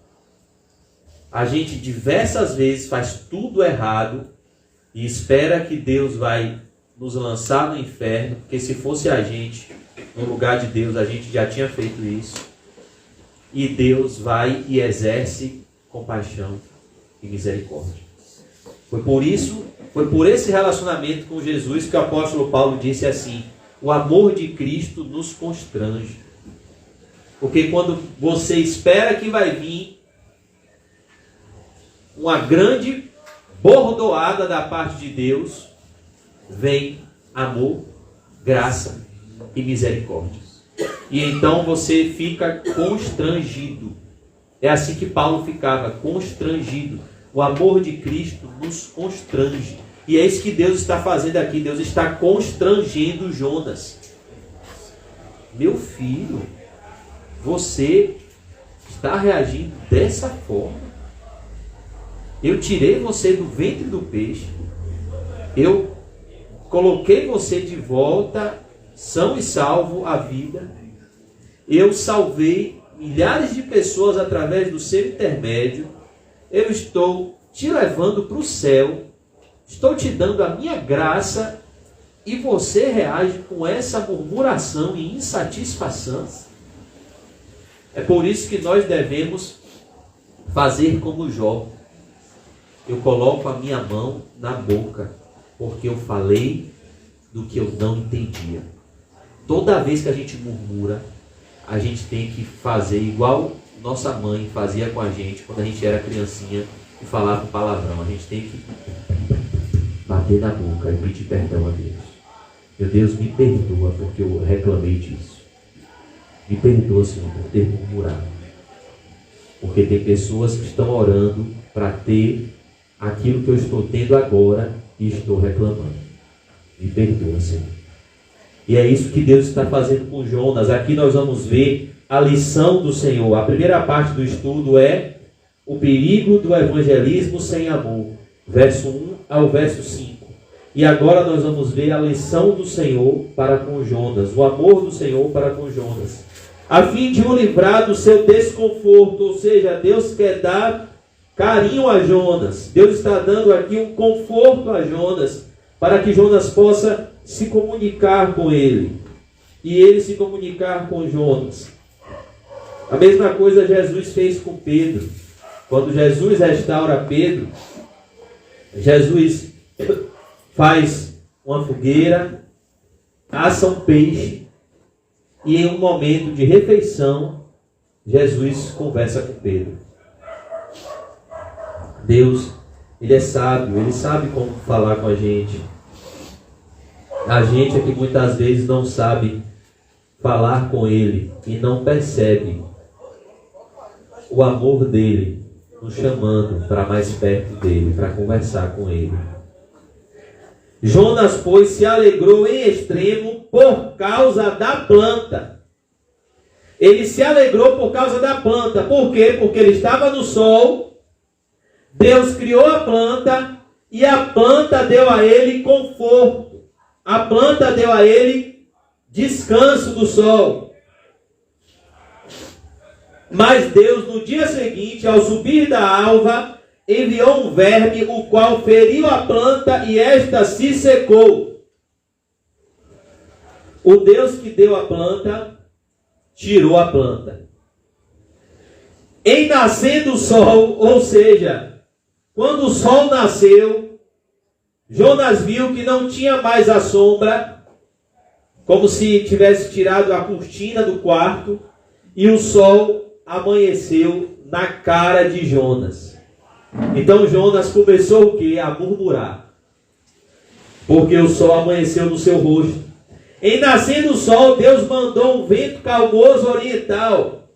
A gente diversas vezes faz tudo errado e espera que Deus vai nos lançar no inferno, porque se fosse a gente no lugar de Deus, a gente já tinha feito isso. E Deus vai e exerce compaixão e misericórdia. Foi por esse relacionamento com Jesus que o apóstolo Paulo disse assim: o amor de Cristo nos constrange. Porque quando você espera que vai vir uma grande bordoada da parte de Deus, vem amor, graça e misericórdia. E então você fica constrangido. É assim que Paulo ficava, constrangido. O amor de Cristo nos constrange. E é isso que Deus está fazendo aqui. Deus está constrangendo Jonas. Meu filho, você está reagindo dessa forma. Eu tirei você do ventre do peixe. Eu coloquei você de volta, são e salvo, à vida. Eu salvei milhares de pessoas através do seu intermédio. Eu estou te levando para o céu. Estou te dando a minha graça. E você reage com essa murmuração e insatisfação. É por isso que nós devemos fazer como Jó. Eu coloco a minha mão na boca, porque eu falei do que eu não entendia. Toda vez que a gente murmura, a gente tem que fazer igual nossa mãe fazia com a gente quando a gente era criancinha e falava palavrão. A gente tem que bater na boca e pedir perdão a Deus. Meu Deus, me perdoa porque eu reclamei disso. Me perdoa, Senhor, por ter murmurado. Porque tem pessoas que estão orando para ter aquilo que eu estou tendo agora e estou reclamando. Me perdoa, Senhor. E é isso que Deus está fazendo com Jonas. Aqui nós vamos ver a lição do Senhor. A primeira parte do estudo é o perigo do evangelismo sem amor. Verso 1 ao verso 5. E agora nós vamos ver a lição do Senhor para com Jonas. O amor do Senhor para com Jonas. A fim de o livrar do seu desconforto. Ou seja, Deus quer dar carinho a Jonas. Deus está dando aqui um conforto a Jonas, para que Jonas possa se comunicar com ele. E ele se comunicar com Jonas. A mesma coisa Jesus fez com Pedro. Quando Jesus restaura Pedro, Jesus faz uma fogueira, assa um peixe, e em um momento de refeição, Jesus conversa com Pedro. Deus, Ele é sábio, Ele sabe como falar com a gente. A gente é que muitas vezes não sabe falar com Ele e não percebe o amor dEle nos chamando para mais perto dEle, para conversar com Ele. Jonas, pois, se alegrou em extremo por causa da planta. Ele se alegrou por causa da planta. Por quê? Porque ele estava no sol, Deus criou a planta e a planta deu a ele conforto. A planta deu a ele descanso do sol. Mas Deus, no dia seguinte, ao subir da alva, enviou um verme, o qual feriu a planta e esta se secou. O Deus que deu a planta, tirou a planta. Em nascendo o sol, ou seja, quando o sol nasceu, Jonas viu que não tinha mais a sombra, como se tivesse tirado a cortina do quarto, e o sol amanheceu na cara de Jonas. Então Jonas começou o quê? A murmurar. Porque o sol amanheceu no seu rosto. Em nascendo o sol, Deus mandou um vento calmoso oriental.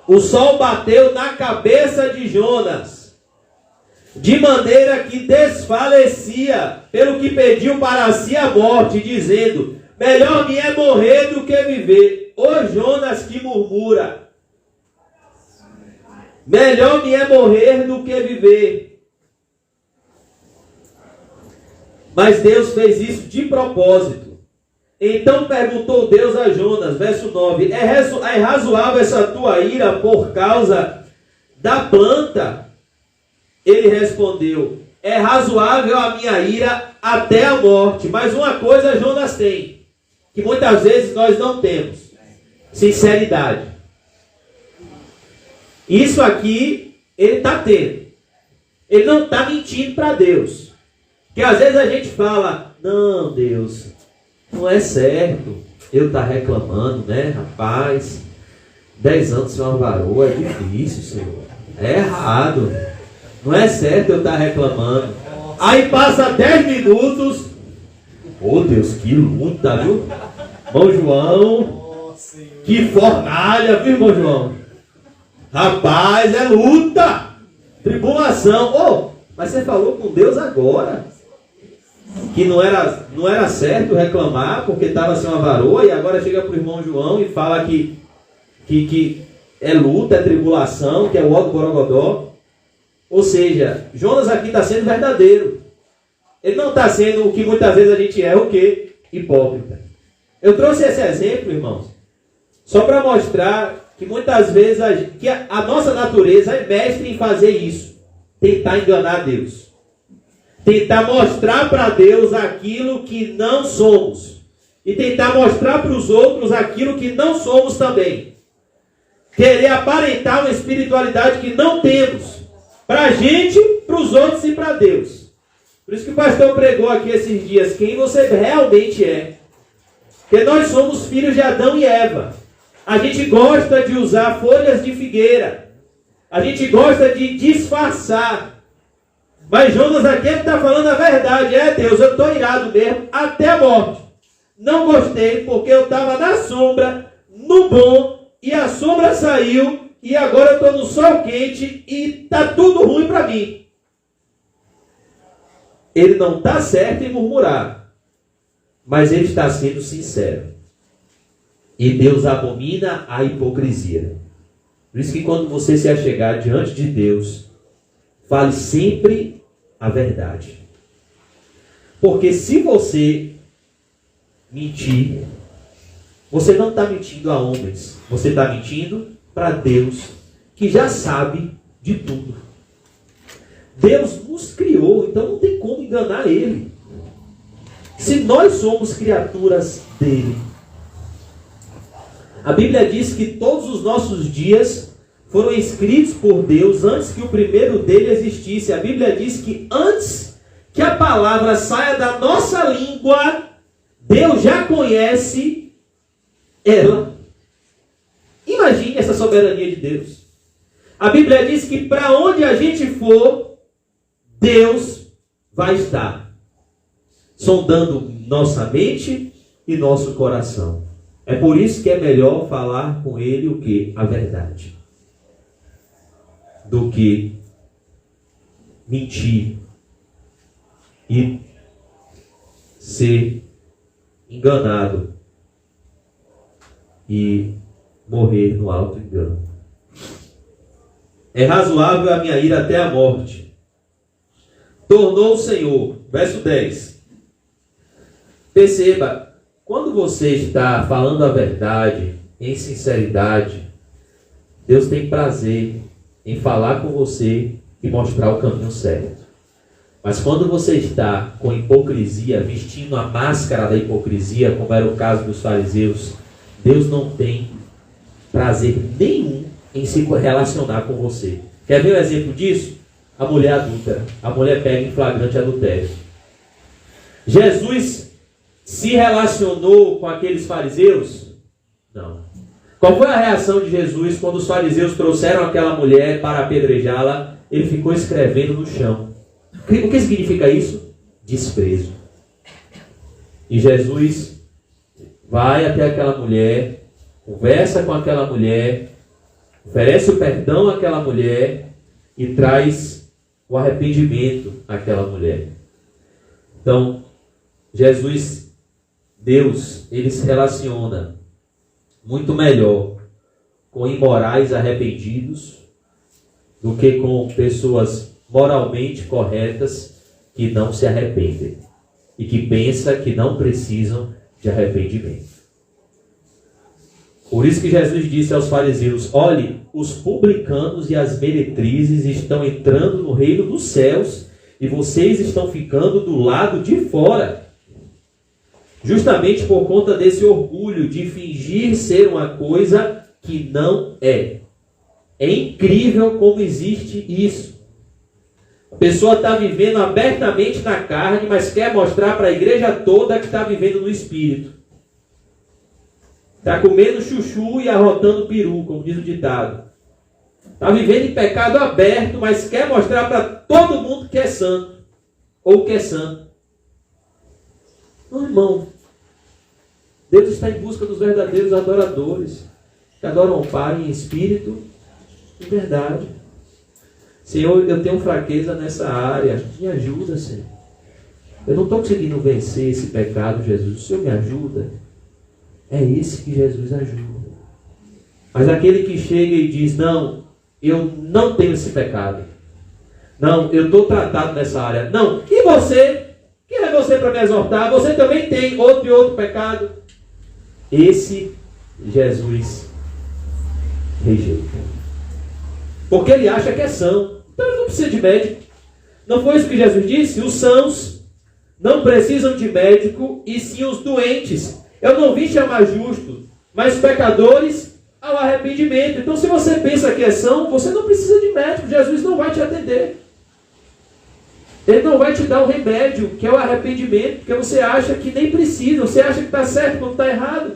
O sol bateu na cabeça de Jonas, de maneira que desfalecia, pelo que pediu para si a morte, dizendo: melhor me é morrer do que viver. Ô Jonas que murmura, melhor me é morrer do que viver. Mas Deus fez isso de propósito. Então perguntou Deus a Jonas, verso 9: é razoável essa tua ira por causa da planta? Ele respondeu: é razoável a minha ira até a morte. Mas uma coisa Jonas tem, que muitas vezes nós não temos: sinceridade. Isso aqui ele está tendo. Ele não está mentindo para Deus. Porque às vezes a gente fala: não, Deus, não é certo eu estar reclamando, né, rapaz? 10 anos sem uma varoa é difícil, Senhor. É errado. Não é certo eu estar reclamando. Aí passa 10 minutos. Oh, Deus, que luta, viu? Irmão João, que fornalha, viu, irmão João? Rapaz, é luta, tribulação. Oh, mas você falou com Deus agora que não era certo reclamar porque estava sem uma varoa, e agora chega para o irmão João e fala que é luta, é tribulação, que é o ó do borogodó. Ou seja, Jonas aqui está sendo verdadeiro. Ele não está sendo o que muitas vezes a gente é, o quê? Hipócrita. Eu trouxe esse exemplo, irmãos, só para mostrar que muitas vezes a nossa natureza é mestre em fazer isso. Tentar enganar Deus. tentar mostrar para Deus aquilo que não somos. E tentar mostrar para os outros aquilo que não somos também. Querer aparentar uma espiritualidade que não temos. Para a gente, para os outros e para Deus. Por isso que o pastor pregou aqui esses dias. Quem você realmente é. Porque nós somos filhos de Adão e Eva. A gente gosta de usar folhas de figueira. A gente gosta de disfarçar. Mas Jonas aqui está falando a verdade. Deus, eu estou irado mesmo até a morte. Não gostei porque eu estava na sombra, no bom, e a sombra saiu, e agora eu estou no sol quente, e está tudo ruim para mim. Ele não está certo em murmurar, mas ele está sendo sincero. E Deus abomina a hipocrisia. Por isso que quando você se achegar diante de Deus, fale sempre a verdade. Porque se você mentir, você não está mentindo a homens, você está mentindo para Deus, que já sabe de tudo. Deus nos criou, então não tem como enganar Ele. Se nós somos criaturas dele, a Bíblia diz que todos os nossos dias foram escritos por Deus antes que o primeiro dele existisse. A Bíblia diz que antes que a palavra saia da nossa língua, Deus já conhece ela. Imagine essa soberania de Deus. A Bíblia diz que para onde a gente for, Deus vai estar, sondando nossa mente e nosso coração. É por isso que é melhor falar com Ele o que? A verdade. Do que mentir e ser enganado e morrer no alto engano. É razoável a minha ira até a morte. Tornou o Senhor. Verso 10. Perceba, quando você está falando a verdade, em sinceridade, Deus tem prazer em falar com você e mostrar o caminho certo. Mas quando você está com hipocrisia, vestindo a máscara da hipocrisia, como era o caso dos fariseus, Deus não tem prazer nenhum em se relacionar com você. Quer ver um exemplo disso? A mulher adúltera. A mulher pega em flagrante adultério. Jesus se relacionou com aqueles fariseus? Não. Qual foi a reação de Jesus quando os fariseus trouxeram aquela mulher para apedrejá-la? Ele ficou escrevendo no chão. O que significa isso? Desprezo. E Jesus vai até aquela mulher, conversa com aquela mulher, oferece o perdão àquela mulher e traz o arrependimento àquela mulher. Então, Jesus, Deus, ele se relaciona muito melhor com imorais arrependidos do que com pessoas moralmente corretas que não se arrependem e que pensam que não precisam de arrependimento. Por isso que Jesus disse aos fariseus: olhe, os publicanos e as meretrizes estão entrando no reino dos céus e vocês estão ficando do lado de fora. Justamente por conta desse orgulho de fingir ser uma coisa que não é. É incrível como existe isso. A pessoa está vivendo abertamente na carne, mas quer mostrar para a igreja toda que está vivendo no espírito. Está comendo chuchu e arrotando peru, como diz o ditado. Está vivendo em pecado aberto, mas quer mostrar para todo mundo que é santo. Ou que é santo. Não, irmão. Deus está em busca dos verdadeiros adoradores, que adoram o Pai em espírito e verdade. Senhor, eu tenho fraqueza nessa área. Me ajuda, Senhor. Eu não estou conseguindo vencer esse pecado, Jesus. O Senhor me ajuda. É esse que Jesus ajuda. Mas aquele que chega e diz: não, eu não tenho esse pecado. Não, eu estou tratado nessa área. Não, e você? Quem é você para me exortar? Você também tem outro e outro pecado. Esse Jesus rejeita. Porque ele acha que é são. Então ele não precisa de médico. Não foi isso que Jesus disse? Os sãos não precisam de médico, e sim os doentes. Eu não vim chamar justos, mas pecadores ao arrependimento. Então, se você pensa que é são, você não precisa de médico. Jesus não vai te atender. Ele não vai te dar o remédio, que é o arrependimento, porque você acha que nem precisa. Você acha que está certo quando está errado.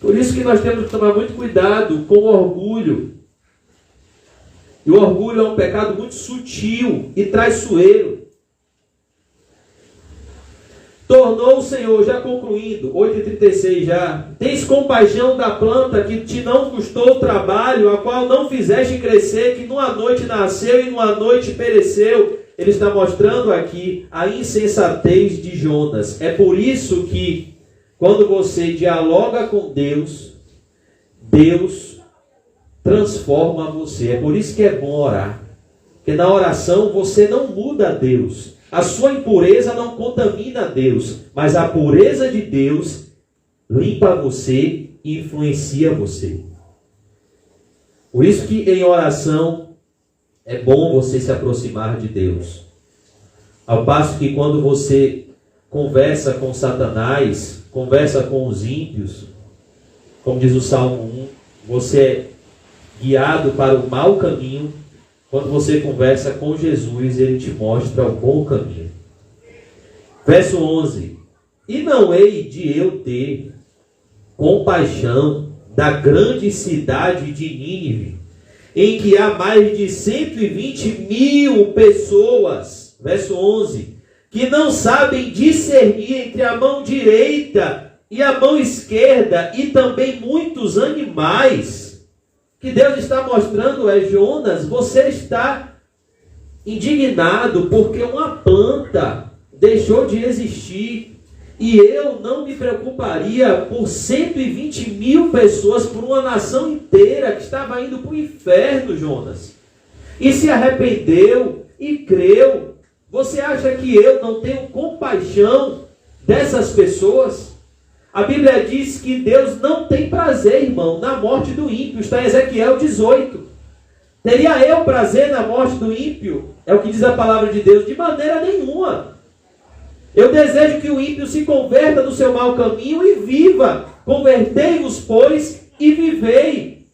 Por isso que nós temos que tomar muito cuidado com o orgulho. E o orgulho é um pecado muito sutil e traiçoeiro. Tornou o Senhor, já concluindo, 8,36 já. Tens compaixão da planta que te não custou trabalho, a qual não fizeste crescer, que numa noite nasceu e numa noite pereceu. Ele está mostrando aqui a insensatez de Jonas. É por isso que, quando você dialoga com Deus, Deus transforma você. É por isso que é bom orar. Porque na oração você não muda a Deus. A sua impureza não contamina a Deus. Mas a pureza de Deus limpa você e influencia você. Por isso que em oração é bom você se aproximar de Deus. Ao passo que quando você conversa com Satanás, conversa com os ímpios, como diz o Salmo 1, você é guiado para o mau caminho. Quando você conversa com Jesus, ele te mostra o bom caminho. Verso 11. E não hei de eu ter compaixão da grande cidade de Nínive, em que há mais de 120.000 pessoas, verso 11, que não sabem discernir entre a mão direita e a mão esquerda, e também muitos animais. Que Deus está mostrando é: Jonas, você está indignado porque uma planta deixou de existir, e eu não me preocuparia por 120.000 pessoas, por uma nação inteira que estava indo para o inferno, Jonas, e se arrependeu e creu. Você acha que eu não tenho compaixão dessas pessoas? A Bíblia diz que Deus não tem prazer, irmão, na morte do ímpio. Está em Ezequiel 18. Teria eu prazer na morte do ímpio? É o que diz a palavra de Deus. De maneira nenhuma. Eu desejo que o ímpio se converta do seu mau caminho e viva. Convertei-vos, pois, e vivei.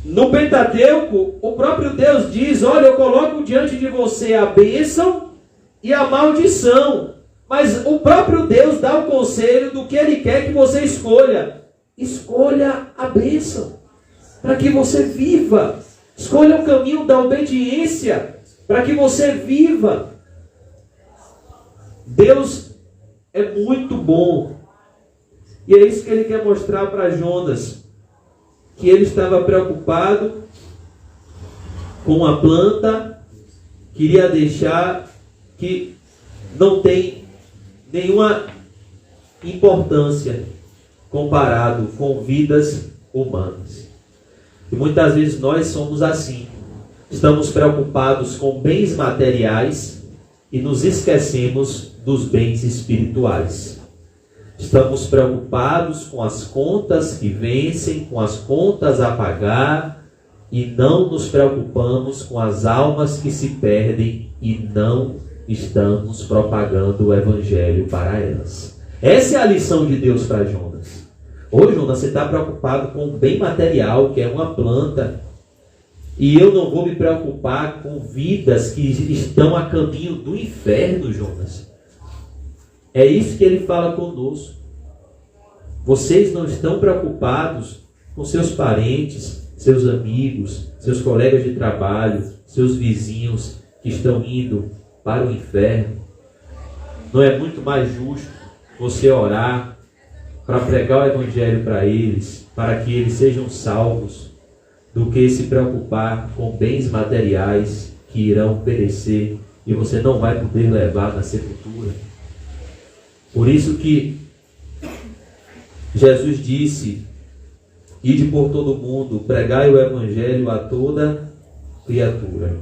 No Pentateuco, o próprio Deus diz: olha, eu coloco diante de você a bênção e a maldição. Mas o próprio Deus dá o conselho do que Ele quer que você escolha. Escolha a bênção, para que você viva. Escolha o caminho da obediência, para que você viva. Deus é muito bom. E é isso que Ele quer mostrar para Jonas. Que ele estava preocupado com a planta, queria deixar que não tem nenhuma importância comparado com vidas humanas. E muitas vezes nós somos assim. Estamos preocupados com bens materiais e nos esquecemos dos bens espirituais. Estamos preocupados com as contas que vencem, com as contas a pagar, e não nos preocupamos com as almas que se perdem e não estamos propagando o Evangelho para elas. Essa é a lição de Deus para Jonas. Ô Jonas, você está preocupado com o bem material, que é uma planta, e eu não vou me preocupar com vidas que estão a caminho do inferno, Jonas. É isso que ele fala conosco. Vocês não estão preocupados com seus parentes, seus amigos, seus colegas de trabalho, seus vizinhos que estão indo para o inferno. Não é muito mais justo você orar para pregar o Evangelho para eles, para que eles sejam salvos, do que se preocupar com bens materiais que irão perecer e você não vai poder levar na sepultura? Por isso que Jesus disse: ide por todo o mundo, pregai o Evangelho a toda criatura.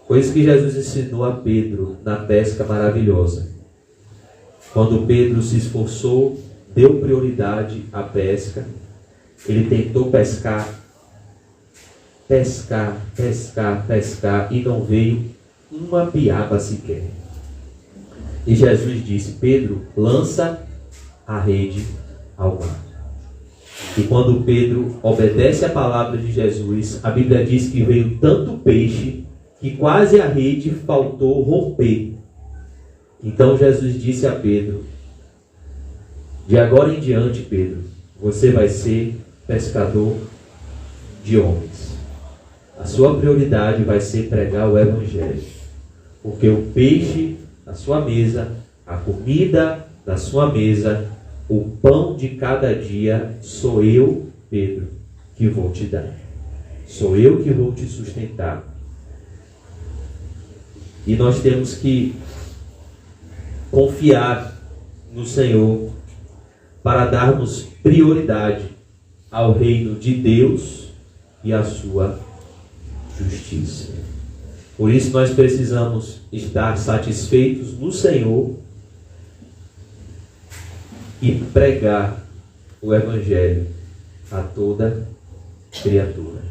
Foi isso que Jesus ensinou a Pedro na pesca maravilhosa. Quando Pedro se esforçou, deu prioridade à pesca, ele tentou pescar pescar, pescar, pescar, e não veio uma piaba sequer. E Jesus disse: Pedro, lança a rede ao mar. E quando Pedro obedece a palavra de Jesus, a Bíblia diz que veio tanto peixe que quase a rede faltou romper. Então Jesus disse a Pedro: de agora em diante, Pedro, você vai ser pescador de homens. A sua prioridade vai ser pregar o Evangelho. Porque o peixe da sua mesa, a comida da sua mesa, o pão de cada dia, sou eu, Pedro, que vou te dar. Sou eu que vou te sustentar. E nós temos que confiar no Senhor para darmos prioridade ao reino de Deus e à sua justiça. Por isso nós precisamos estar satisfeitos no Senhor e pregar o Evangelho a toda criatura.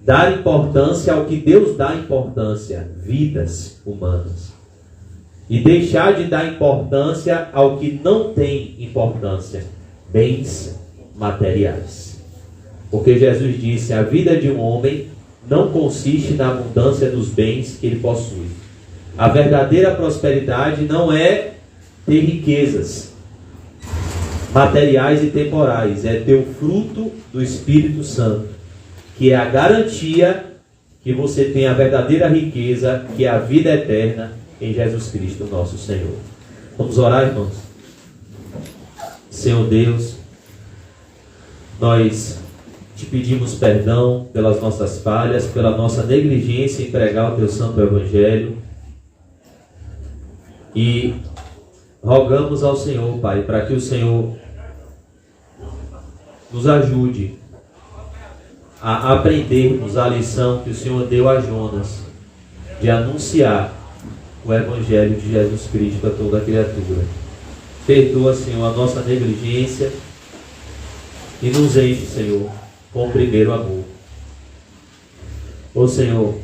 Dar importância ao que Deus dá importância, vidas humanas. E deixar de dar importância ao que não tem importância, bens materiais. Porque Jesus disse: a vida de um homem não consiste na abundância dos bens que ele possui. A verdadeira prosperidade não é ter riquezas materiais e temporais, é ter o fruto do Espírito Santo, que é a garantia que você tem a verdadeira riqueza, que é a vida eterna em Jesus Cristo, nosso Senhor. Vamos orar, irmãos? Senhor Deus, nós te pedimos perdão pelas nossas falhas, pela nossa negligência em pregar o teu santo Evangelho. E rogamos ao Senhor, Pai, para que o Senhor nos ajude a aprendermos a lição que o Senhor deu a Jonas, de anunciar o Evangelho de Jesus Cristo a toda criatura. Perdoa, Senhor, a nossa negligência e nos enche, Senhor, com o primeiro amor. Ô Senhor,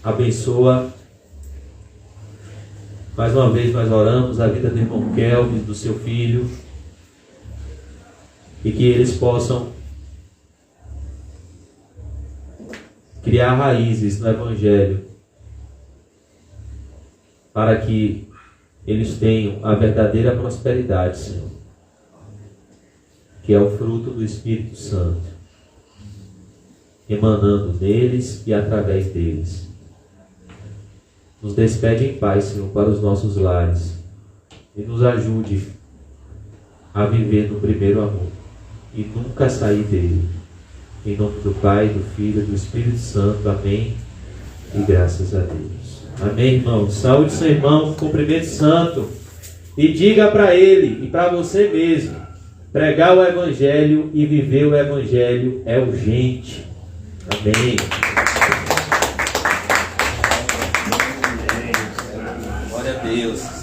abençoa. Mais uma vez nós oramos a vida do irmão Kelvin, do seu filho, e que eles possam criar raízes no Evangelho, para que eles tenham a verdadeira prosperidade, Senhor, que é o fruto do Espírito Santo, emanando deles e através deles. Nos despede em paz, Senhor, para os nossos lares, e nos ajude a viver no primeiro amor e nunca sair dele. Em nome do Pai, do Filho e do Espírito Santo. Amém. E graças a Deus. Amém, irmão. Saúde seu irmão, cumprimento santo. E diga para ele e para você mesmo: pregar o Evangelho e viver o Evangelho é urgente. Amém. Glória a Deus.